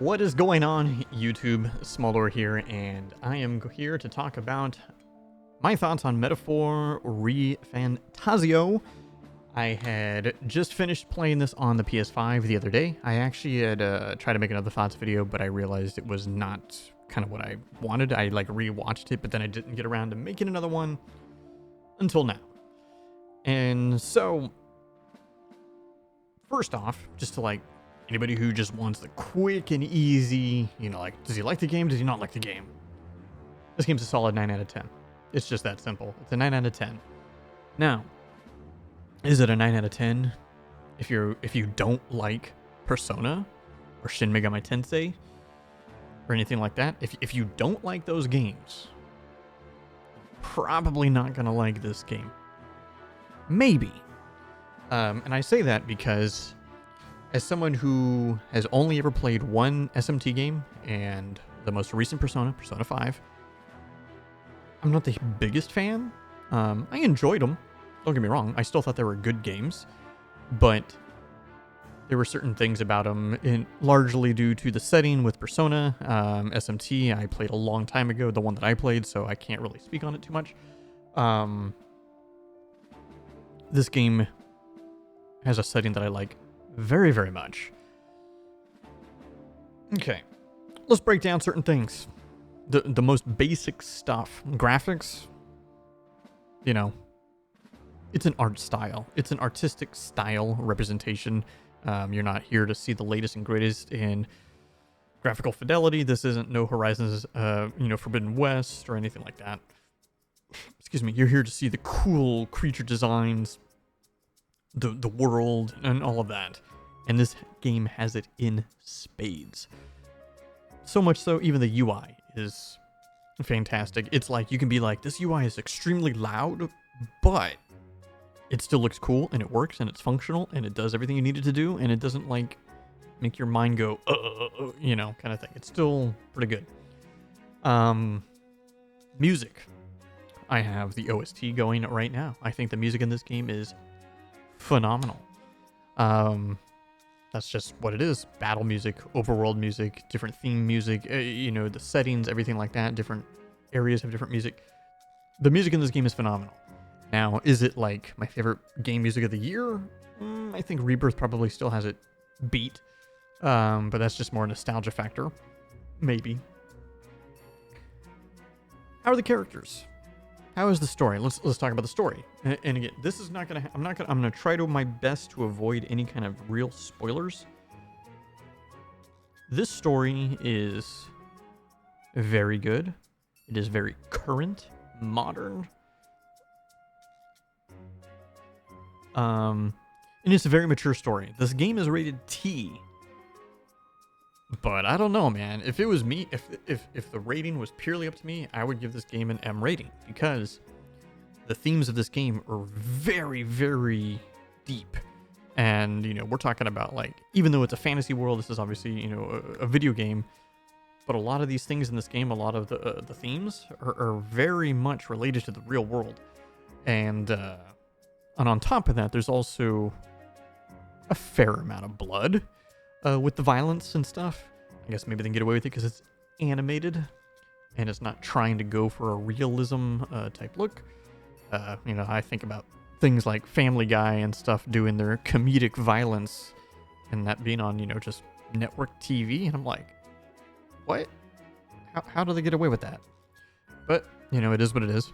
What is going on, YouTube? Smolder here, and I am here to talk about my thoughts on Metaphor ReFantazio. I had just finished playing this on the PS5 the other day. I actually had tried to make another thoughts video, but I realized it was not kind of what I wanted. I rewatched it, but then I didn't get around to making another one until now. And so, first off, just to anybody who just wants the quick and easy, does he like the game? Does he not like the game? This game's a solid 9 out of 10. It's just that simple. It's a 9 out of 10. Now, is it a 9 out of 10 if you don't like Persona or Shin Megami Tensei or anything like that? If you don't like those games, probably not gonna like this game. Maybe. And I say that because as someone who has only ever played one SMT game and the most recent Persona 5, I'm not the biggest fan. I enjoyed them. Don't get me wrong. I still thought they were good games, but there were certain things about them, largely due to the setting with Persona. SMT, I played a long time ago, the one that I played, so I can't really speak on it too much. This game has a setting that I like very, very much. Okay, let's break down certain things. The most basic stuff. Graphics, it's an art style. It's an artistic style representation. You're not here to see the latest and greatest in graphical fidelity. This isn't No Horizons, Forbidden West or anything like that. Excuse me. You're here to see the cool creature designs, the world, and all of that. And this game has it in spades. So much so, even the UI is fantastic. It's like, you can be like, this UI is extremely loud, but it still looks cool, and it works, and it's functional, and it does everything you need it to do, and it doesn't, make your mind go, kind of thing. It's still pretty good. Music. I have the OST going right now. I think the music in this game is phenomenal. That's just what it is. Battle music, overworld music, different theme music, the settings, everything like that. Different areas have different music. The music in this game is phenomenal. Now, is it my favorite game music of the year? I think Rebirth probably still has it beat, but that's just more nostalgia factor. Maybe. How are the characters? How is the story? Let's talk about the story. And again, this is not gonna. I'm gonna try to my best to avoid any kind of real spoilers. This story is very good. It is very current, modern. And it's a very mature story. This game is rated T. But I don't know, man. If it was me, if the rating was purely up to me, I would give this game an M rating, because the themes of this game are very, very deep. And, we're talking about, even though it's a fantasy world, this is obviously, a video game, but a lot of these things in this game, a lot of the themes are very much related to the real world. And on top of that, there's also a fair amount of blood. With the violence and stuff. I guess maybe they can get away with it because it's animated and it's not trying to go for a realism type look. I think about things like Family Guy and stuff doing their comedic violence, and that being on, just network TV, and I'm like, what? How do they get away with that? But, it is what it is.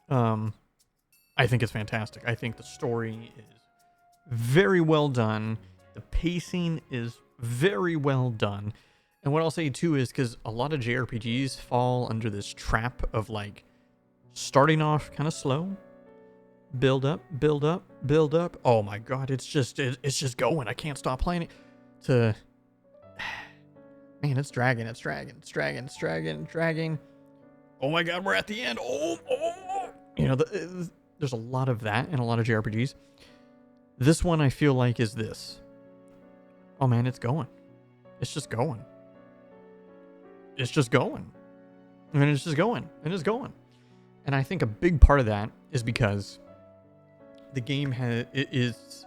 I think it's fantastic. I think the story is very well done. The pacing is very well done. And what I'll say too is, because a lot of JRPGs fall under this trap of starting off kind of slow, build up, build up, build up. Oh my god, it's just going. I can't stop playing it. Man, it's dragging. Oh my god, we're at the end. There's a lot of that in a lot of JRPGs. This one I feel like is this. Oh man, it's going. It's just going. It's just going. And it's just going. And it's going. And I think a big part of that is because the game is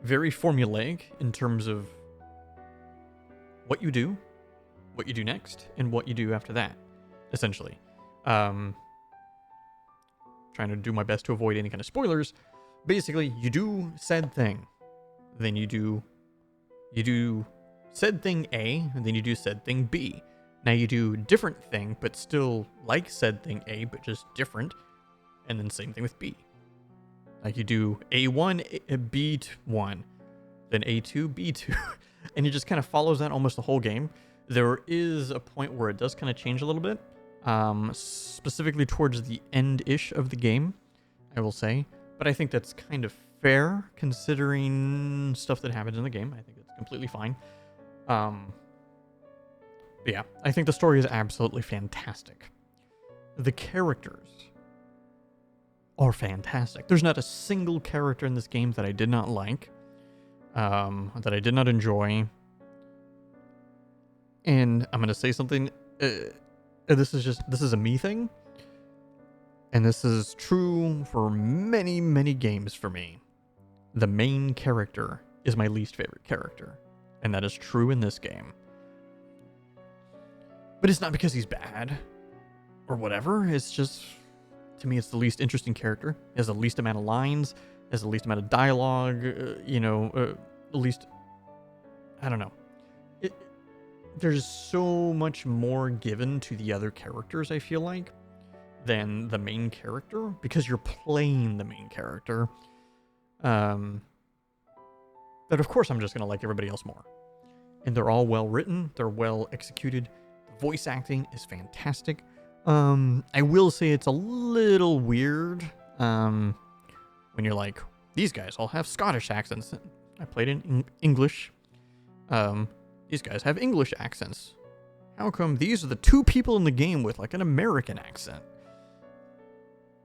very formulaic in terms of what you do next, and what you do after that, essentially. Trying to do my best to avoid any kind of spoilers. Basically, you do said thing, then you do said thing A, and then you do said thing B. Now you do different thing, but still like said thing A, but just different, and then same thing with B. Like you do A1, B1, then A2, B2, and it just kind of follows that almost the whole game. There is a point where it does kind of change a little bit, specifically towards the end-ish of the game, I will say. But I think that's kind of fair, considering stuff that happens in the game. I think it's completely fine. But yeah, I think the story is absolutely fantastic. The characters are fantastic. There's not a single character in this game that I did not like, that I did not enjoy. And I'm going to say something, this is a me thing, and this is true for many, many games for me. The main character is my least favorite character, and that is true in this game. But it's not because he's bad, or whatever, it's just, to me, it's the least interesting character. He has the least amount of lines, has the least amount of dialogue, the least, I don't know. There's so much more given to the other characters, I feel like, than the main character, because you're playing the main character. But of course I'm just going to like everybody else more. And they're all well written, they're well executed, the voice acting is fantastic. I will say it's a little weird when you're like, these guys all have Scottish accents. I played in English. These guys have English accents. How come these are the two people in the game with like an American accent?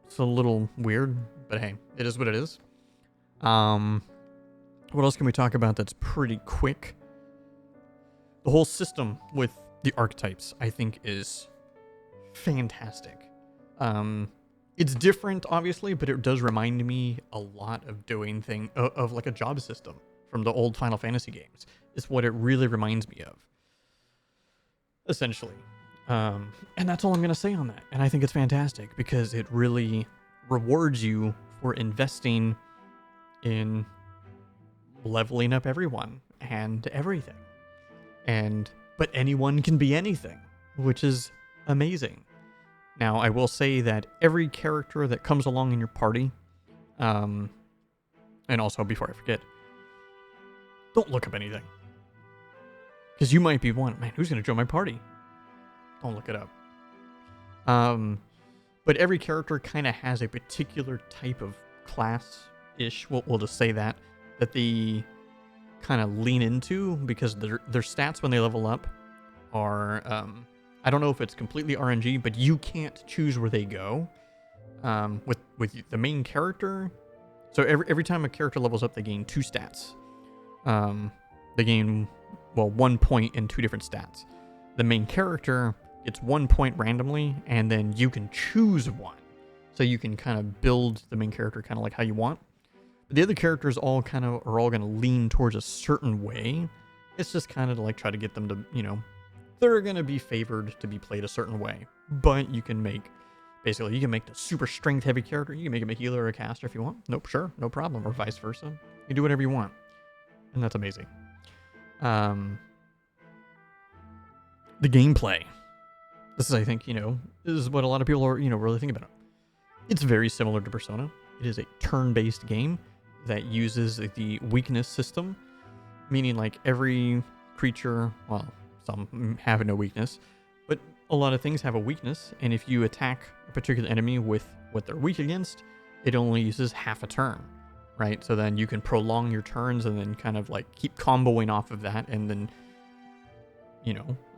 It's a little weird, but hey, it is what it is. What else can we talk about that's pretty quick? The whole system with the archetypes, I think, is fantastic. It's different, obviously, but it does remind me a lot of doing of like a job system from the old Final Fantasy games. Is what it really reminds me of, essentially. And that's all I'm going to say on that. And I think it's fantastic because it really rewards you for investing in leveling up everyone and everything. But anyone can be anything, which is amazing. Now, I will say that every character that comes along in your party, and also before I forget, don't look up anything. Because you might be one, man, who's going to join my party? Don't look it up. But every character kind of has a particular type of class-ish, we'll just say that they kind of lean into, because their stats when they level up are, I don't know if it's completely RNG, but you can't choose where they go. With the main character, so every time a character levels up, they gain 2 stats. They gain, 1 point and 2 different stats. The main character gets 1 point randomly, and then you can choose one. So you can kind of build the main character kind of like how you want. But the other characters are all going to lean towards a certain way. It's just kind of to like try to get them to, they're going to be favored to be played a certain way. But you can make the super strength heavy character, you can make him a healer or a caster if you want. Nope, sure, no problem. Or vice versa. You do whatever you want. And that's amazing. The gameplay. This is, I think, this is what a lot of people are, really thinking about. It's very similar to Persona. It is a turn-based game that uses the weakness system, meaning like every creature, some have no weakness, but a lot of things have a weakness, and if you attack a particular enemy with what they're weak against, it only uses half a turn, right? So then you can prolong your turns and then kind of like keep comboing off of that, and then,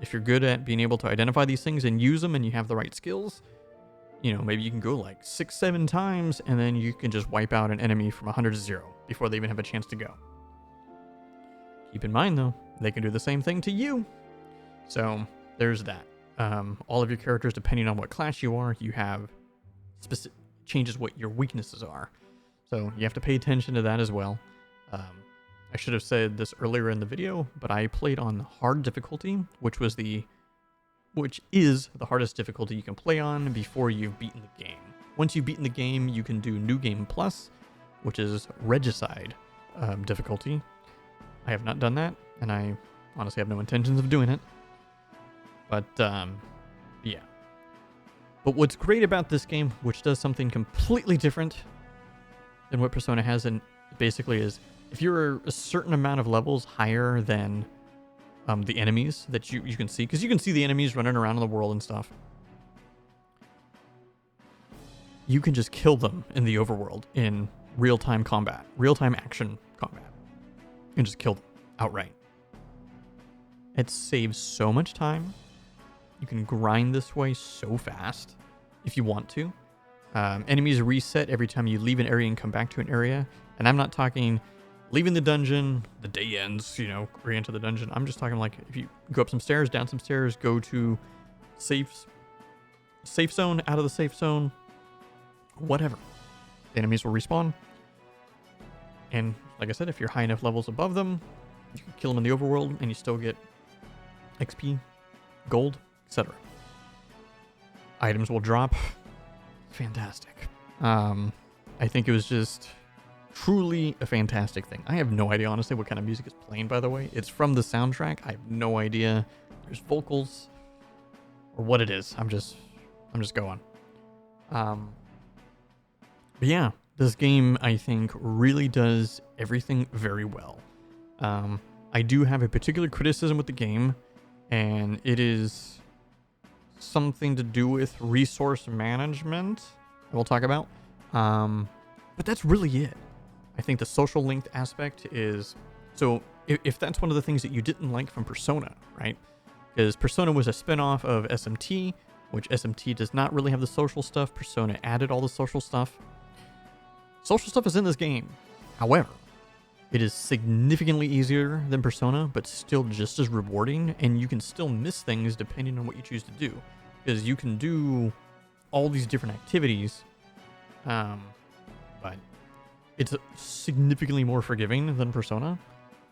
if you're good at being able to identify these things and use them and you have the right skills, maybe you can go like 6-7 times and then you can just wipe out an enemy from 100 to 0 before they even have a chance to go. Keep in mind though, they can do the same thing to you. So there's that. All of your characters, depending on what class you are, you have changes what your weaknesses are. So you have to pay attention to that as well. I should have said this earlier in the video, but I played on hard difficulty, which is the hardest difficulty you can play on before you've beaten the game. Once you've beaten the game, you can do New Game Plus, which is Regicide difficulty. I have not done that, and I honestly have no intentions of doing it. But, yeah. But what's great about this game, which does something completely different than what Persona has, and basically is, if you're a certain amount of levels higher than the enemies that you can see, because you can see the enemies running around in the world and stuff, you can just kill them in the overworld in real-time combat, real-time action combat, and just kill them outright. It saves so much time. You can grind this way so fast if you want to. Enemies reset every time you leave an area and come back to an area. And I'm not talking leaving the dungeon, the day ends, you know, re-enter the dungeon. I'm just talking like if you go up some stairs, down some stairs, go to safe zone, out of the safe zone, whatever. The enemies will respawn. And like I said, if you're high enough levels above them, you can kill them in the overworld and you still get XP, gold, etc. Items will drop. Fantastic. I think it was just truly a fantastic thing. I have no idea, honestly, what kind of music is playing, by the way. It's from the soundtrack. I have no idea. There's vocals or what it is. I'm just going. But yeah, this game, I think, really does everything very well. I do have a particular criticism with the game, and it is something to do with resource management we'll talk about. But that's really it. I think the social linked aspect is... So if that's one of the things that you didn't like from Persona, right? Because Persona was a spin-off of SMT, which SMT does not really have the social stuff. Persona added all the social stuff. Social stuff is in this game. However, it is significantly easier than Persona, but still just as rewarding, and you can still miss things depending on what you choose to do. Because you can do all these different activities, but it's significantly more forgiving than Persona,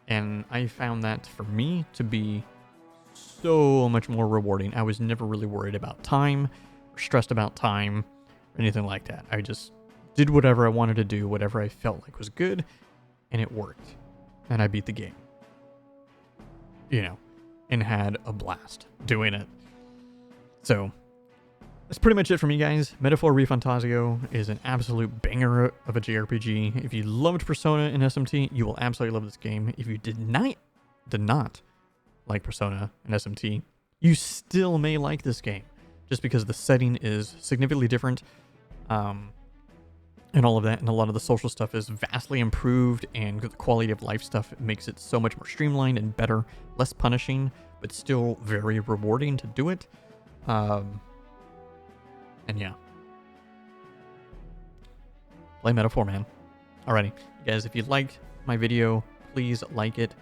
and I found that for me to be so much more rewarding. I was never really worried about time, or stressed about time, or anything like that. I just did whatever I wanted to do, whatever I felt like was good, and it worked. And I beat the game. You know, and had a blast doing it. So, that's pretty much it for me, guys. Metaphor ReFantazio is an absolute banger of a JRPG. If you loved Persona and SMT, you will absolutely love this game. If you did not like Persona and SMT, you still may like this game, just because the setting is significantly different, and all of that, and a lot of the social stuff is vastly improved, and the quality of life stuff makes it so much more streamlined and better, less punishing, but still very rewarding to do it. And yeah. Play Metaphor, man. Alrighty. Guys, if you liked my video, please like it.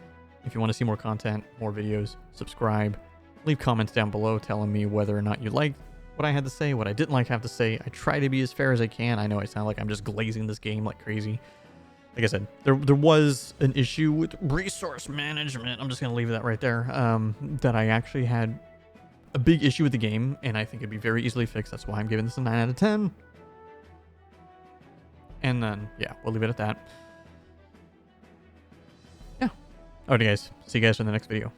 If you want to see more content, more videos, subscribe. Leave comments down below telling me whether or not you liked what I had to say, what I didn't have to say. I try to be as fair as I can. I know I sound like I'm just glazing this game like crazy. Like I said, there was an issue with resource management. I'm just going to leave that right there. That I actually had a big issue with the game, and I think it'd be very easily fixed. That's why I'm giving this a 9 out of 10. And then, yeah, we'll leave it at that. Yeah. Alrighty, guys. See you guys in the next video.